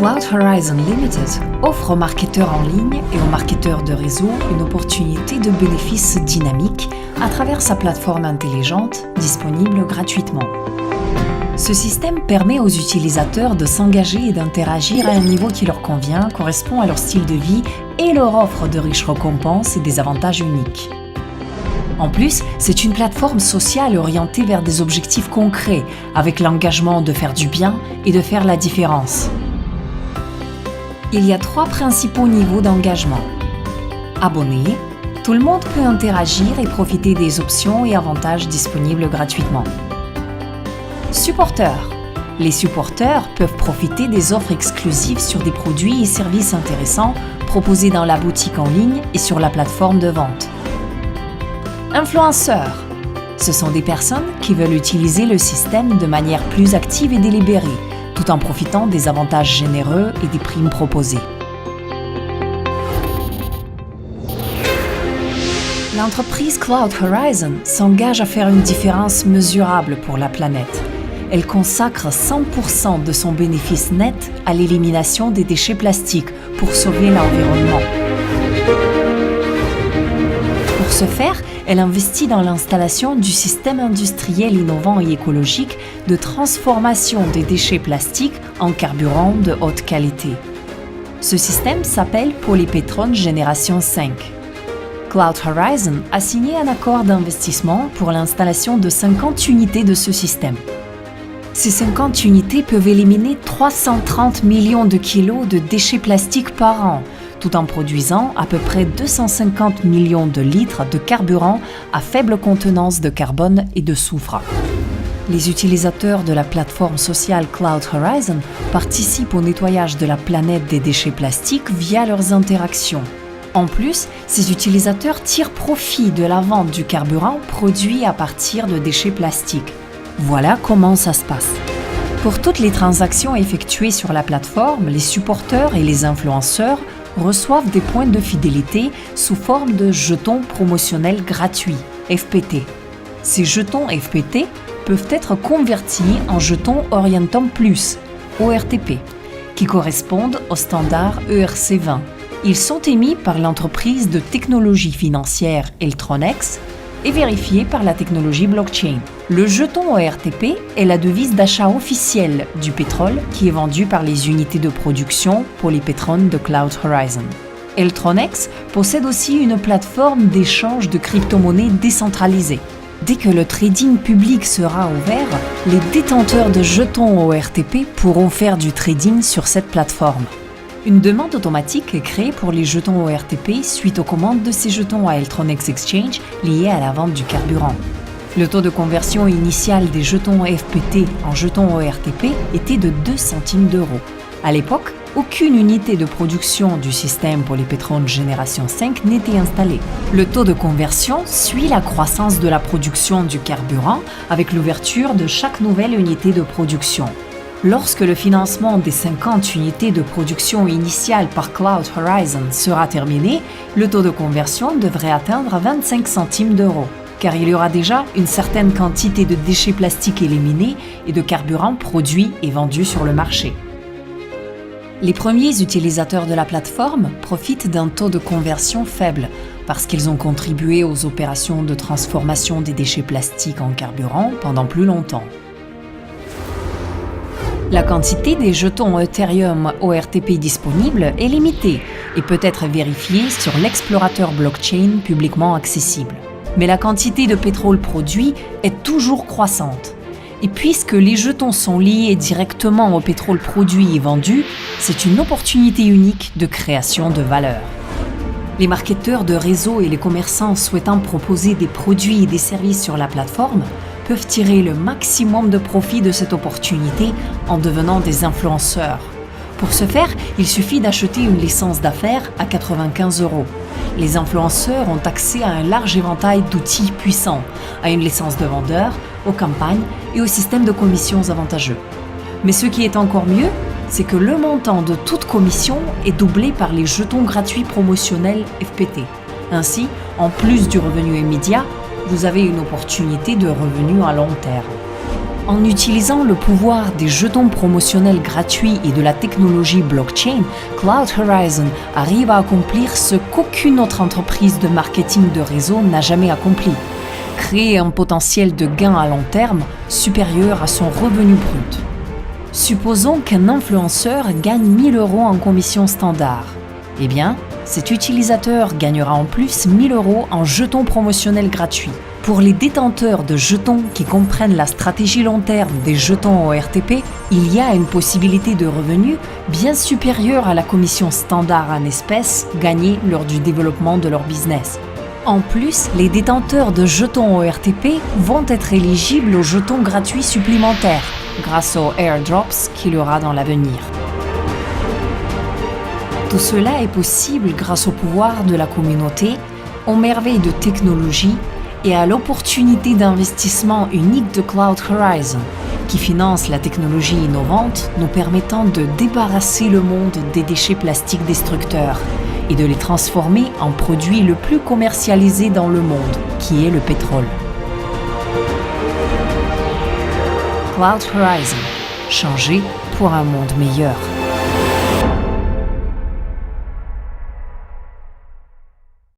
Cloud Horizon Limited offre aux marketeurs en ligne et aux marketeurs de réseau une opportunité de bénéfices dynamiques à travers sa plateforme intelligente disponible gratuitement. Ce système permet aux utilisateurs de s'engager et d'interagir à un niveau qui leur convient, correspond à leur style de vie et leur offre de riches récompenses et des avantages uniques. En plus, c'est une plateforme sociale orientée vers des objectifs concrets, avec l'engagement de faire du bien et de faire la différence. Il y a 3 principaux niveaux d'engagement. Abonné, tout le monde peut interagir et profiter des options et avantages disponibles gratuitement. Supporters. Les supporters peuvent profiter des offres exclusives sur des produits et services intéressants proposés dans la boutique en ligne et sur la plateforme de vente. Influenceurs. Ce sont des personnes qui veulent utiliser le système de manière plus active et délibérée, tout en profitant des avantages généreux et des primes proposées. L'entreprise Cloud Horizon s'engage à faire une différence mesurable pour la planète. Elle consacre 100% de son bénéfice net à l'élimination des déchets plastiques pour sauver l'environnement. Pour ce faire, elle investit dans l'installation du système industriel innovant et écologique de transformation des déchets plastiques en carburant de haute qualité. Ce système s'appelle Polypetron Génération 5. Cloud Horizon a signé un accord d'investissement pour l'installation de 50 unités de ce système. Ces 50 unités peuvent éliminer 330 millions de kilos de déchets plastiques par an, tout en produisant à peu près 250 millions de litres de carburant à faible contenance de carbone et de soufre. Les utilisateurs de la plateforme sociale Cloud Horizon participent au nettoyage de la planète des déchets plastiques via leurs interactions. En plus, ces utilisateurs tirent profit de la vente du carburant produit à partir de déchets plastiques. Voilà comment ça se passe. Pour toutes les transactions effectuées sur la plateforme, les supporters et les influenceurs reçoivent des points de fidélité sous forme de jetons promotionnels gratuits, FPT. Ces jetons FPT peuvent être convertis en jetons Orientum Plus, ORTP, qui correspondent au standard ERC20. Ils sont émis par l'entreprise de technologie financière Eltronex et vérifiés par la technologie blockchain. Le jeton ORTP est la devise d'achat officielle du pétrole qui est vendu par les unités de production Polypetron de Cloud Horizon. Eltronex possède aussi une plateforme d'échange de crypto-monnaies décentralisée. Dès que le trading public sera ouvert, les détenteurs de jetons ORTP pourront faire du trading sur cette plateforme. Une demande automatique est créée pour les jetons ORTP suite aux commandes de ces jetons à Eltronex Exchange liées à la vente du carburant. Le taux de conversion initial des jetons FPT en jetons ORTP était de 2 centimes d'euros. À l'époque, aucune unité de production du système Polypetron Génération 5 n'était installée. Le taux de conversion suit la croissance de la production du carburant avec l'ouverture de chaque nouvelle unité de production. Lorsque le financement des 50 unités de production initiale par Cloud Horizon sera terminé, le taux de conversion devrait atteindre 25 centimes d'euros, car il y aura déjà une certaine quantité de déchets plastiques éliminés et de carburant produit et vendu sur le marché. Les premiers utilisateurs de la plateforme profitent d'un taux de conversion faible parce qu'ils ont contribué aux opérations de transformation des déchets plastiques en carburant pendant plus longtemps. La quantité des jetons Ethereum ORTP disponibles est limitée et peut être vérifiée sur l'explorateur blockchain publiquement accessible. Mais la quantité de pétrole produit est toujours croissante. Et puisque les jetons sont liés directement au pétrole produit et vendu, c'est une opportunité unique de création de valeur. Les marketeurs de réseau et les commerçants souhaitant proposer des produits et des services sur la plateforme peuvent tirer le maximum de profit de cette opportunité en devenant des influenceurs. Pour ce faire, il suffit d'acheter une licence d'affaires à 95 €. Les influenceurs ont accès à un large éventail d'outils puissants, à une licence de vendeur, aux campagnes et au système de commissions avantageux. Mais ce qui est encore mieux, c'est que le montant de toute commission est doublé par les jetons gratuits promotionnels FPT. Ainsi, en plus du revenu immédiat, vous avez une opportunité de revenu à long terme. En utilisant le pouvoir des jetons promotionnels gratuits et de la technologie blockchain, Cloud Horizon arrive à accomplir ce qu'aucune autre entreprise de marketing de réseau n'a jamais accompli: créer un potentiel de gain à long terme supérieur à son revenu brut. Supposons qu'un influenceur gagne 1 000 € en commission standard. Eh bien, cet utilisateur gagnera en plus 1 000 € en jetons promotionnels gratuits. Pour les détenteurs de jetons qui comprennent la stratégie long terme des jetons ORTP, il y a une possibilité de revenu bien supérieure à la commission standard en espèces gagnée lors du développement de leur business. En plus, les détenteurs de jetons ORTP vont être éligibles aux jetons gratuits supplémentaires grâce aux airdrops qu'il y aura dans l'avenir. Tout cela est possible grâce au pouvoir de la communauté, aux merveilles de technologie et à l'opportunité d'investissement unique de Cloud Horizon, qui finance la technologie innovante nous permettant de débarrasser le monde des déchets plastiques destructeurs et de les transformer en produit le plus commercialisé dans le monde, qui est le pétrole. Cloud Horizon, changer pour un monde meilleur.